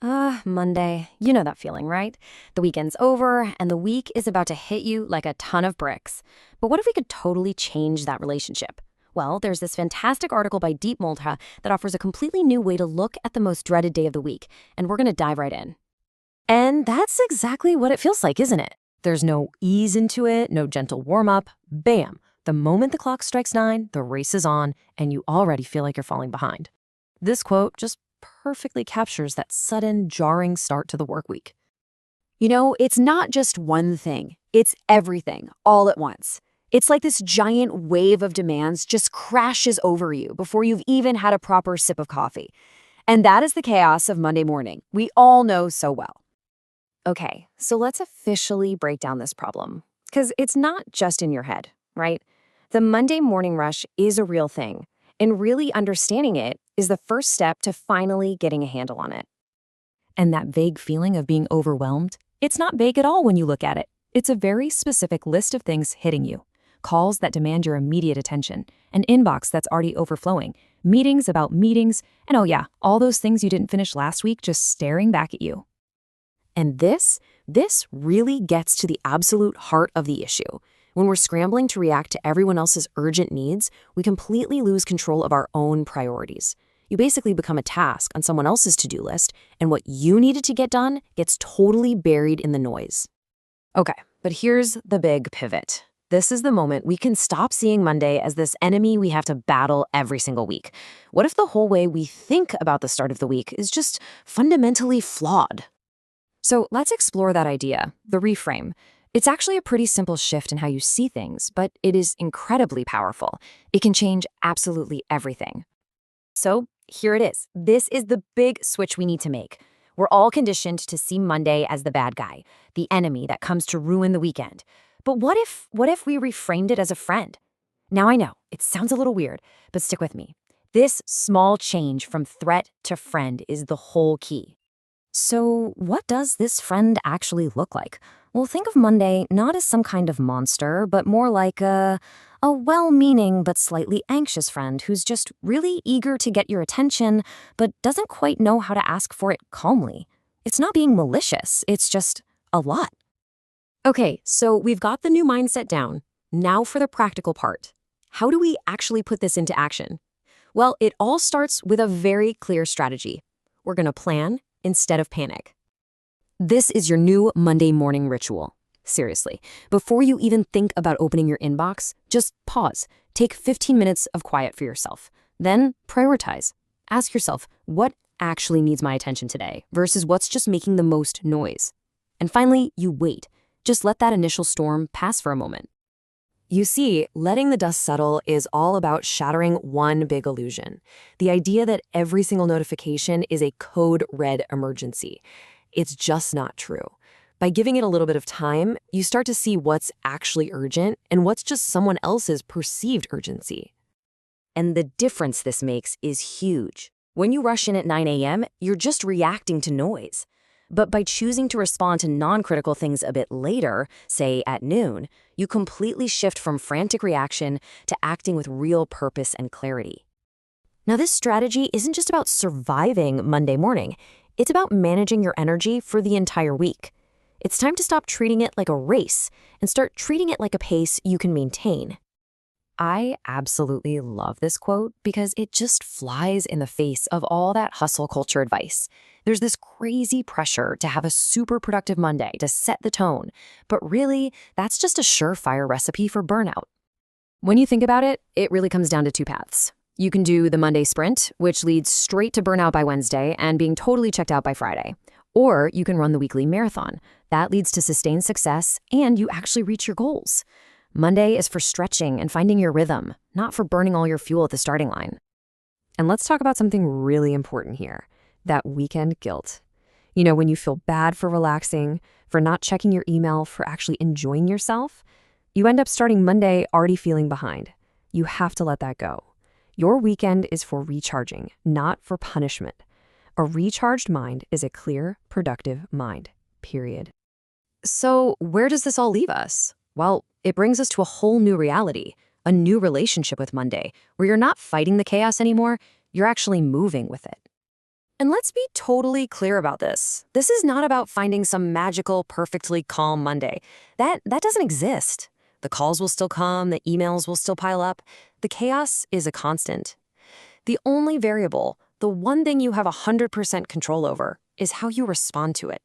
Monday. You know that feeling, right? The weekend's over, and the week is about to hit you like a ton of bricks. But what if we could totally change that relationship? Well, there's this fantastic article by Deep Malhotra that offers a completely new way to look at the most dreaded day of the week, and we're going to dive right in. And that's exactly what it feels like, isn't it? There's no ease into it, no gentle warm-up. Bam! The moment the clock strikes 9, the race is on, and you already feel like you're falling behind. This quote just perfectly captures that sudden, jarring start to the work week. It's not just one thing. It's everything, all at once. It's like this giant wave of demands just crashes over you before you've even had a proper sip of coffee. And that is the chaos of Monday morning. We all know so well. Okay, so let's officially break down this problem. Because it's not just in your head, right? The Monday morning rush is a real thing, and really understanding it is the first step to finally getting a handle on it. And that vague feeling of being overwhelmed, it's not vague at all when you look at it. It's a very specific list of things hitting you. Calls that demand your immediate attention, an inbox that's already overflowing, meetings about meetings, and oh yeah, all those things you didn't finish last week just staring back at you. And this really gets to the absolute heart of the issue. When we're scrambling to react to everyone else's urgent needs, we completely lose control of our own priorities. You basically become a task on someone else's to-do list, and what you needed to get done gets totally buried in the noise. Okay, but here's the big pivot. This is the moment we can stop seeing Monday as this enemy we have to battle every single week. What if the whole way we think about the start of the week is just fundamentally flawed? So let's explore that idea, the reframe. It's actually a pretty simple shift in how you see things, but it is incredibly powerful. It can change absolutely everything. So here it is. This is the big switch we need to make. We're all conditioned to see Monday as the bad guy, the enemy that comes to ruin the weekend. But what if we reframed it as a friend? Now I know, it sounds a little weird, but stick with me. This small change from threat to friend is the whole key. So what does this friend actually look like? Well, think of Monday not as some kind of monster, but more like a well-meaning but slightly anxious friend who's just really eager to get your attention, but doesn't quite know how to ask for it calmly. It's not being malicious, it's just a lot. Okay, so we've got the new mindset down. Now for the practical part. How do we actually put this into action? Well, it all starts with a very clear strategy. We're going to plan instead of panic. This is your new Monday morning ritual. Seriously, before you even think about opening your inbox, just pause. Take 15 minutes of quiet for yourself. Then prioritize. Ask yourself, what actually needs my attention today versus what's just making the most noise? And finally, you wait. Just let that initial storm pass for a moment. You see, letting the dust settle is all about shattering one big illusion. The idea that every single notification is a code red emergency. It's just not true. By giving it a little bit of time, you start to see what's actually urgent and what's just someone else's perceived urgency. And the difference this makes is huge. When you rush in at 9 a.m., you're just reacting to noise. But by choosing to respond to non-critical things a bit later, say at noon, you completely shift from frantic reaction to acting with real purpose and clarity. Now, this strategy isn't just about surviving Monday morning. It's about managing your energy for the entire week. It's time to stop treating it like a race and start treating it like a pace you can maintain. I absolutely love this quote because it just flies in the face of all that hustle culture advice. There's this crazy pressure to have a super productive Monday to set the tone, but really, that's just a surefire recipe for burnout. When you think about it, it really comes down to two paths. You can do the Monday sprint, which leads straight to burnout by Wednesday and being totally checked out by Friday. Or you can run the weekly marathon. That leads to sustained success and you actually reach your goals. Monday is for stretching and finding your rhythm, not for burning all your fuel at the starting line. And let's talk about something really important here, that weekend guilt. When you feel bad for relaxing, for not checking your email, for actually enjoying yourself, you end up starting Monday already feeling behind. You have to let that go. Your weekend is for recharging, not for punishment. A recharged mind is a clear, productive mind, period. So where does this all leave us? Well, it brings us to a whole new reality, a new relationship with Monday, where you're not fighting the chaos anymore, you're actually moving with it. And let's be totally clear about this. This is not about finding some magical, perfectly calm Monday. That doesn't exist. The calls will still come, the emails will still pile up. The chaos is a constant. The only variable, the one thing you have 100% control over, is how you respond to it.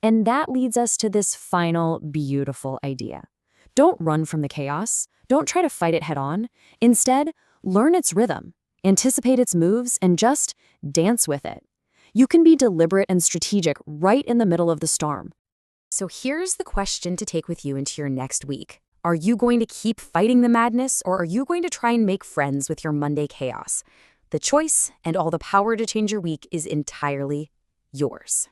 And that leads us to this final beautiful idea. Don't run from the chaos. Don't try to fight it head on. Instead, learn its rhythm, anticipate its moves, and just dance with it. You can be deliberate and strategic right in the middle of the storm. So here's the question to take with you into your next week. Are you going to keep fighting the madness, or are you going to try and make friends with your Monday chaos? The choice and all the power to change your week is entirely yours.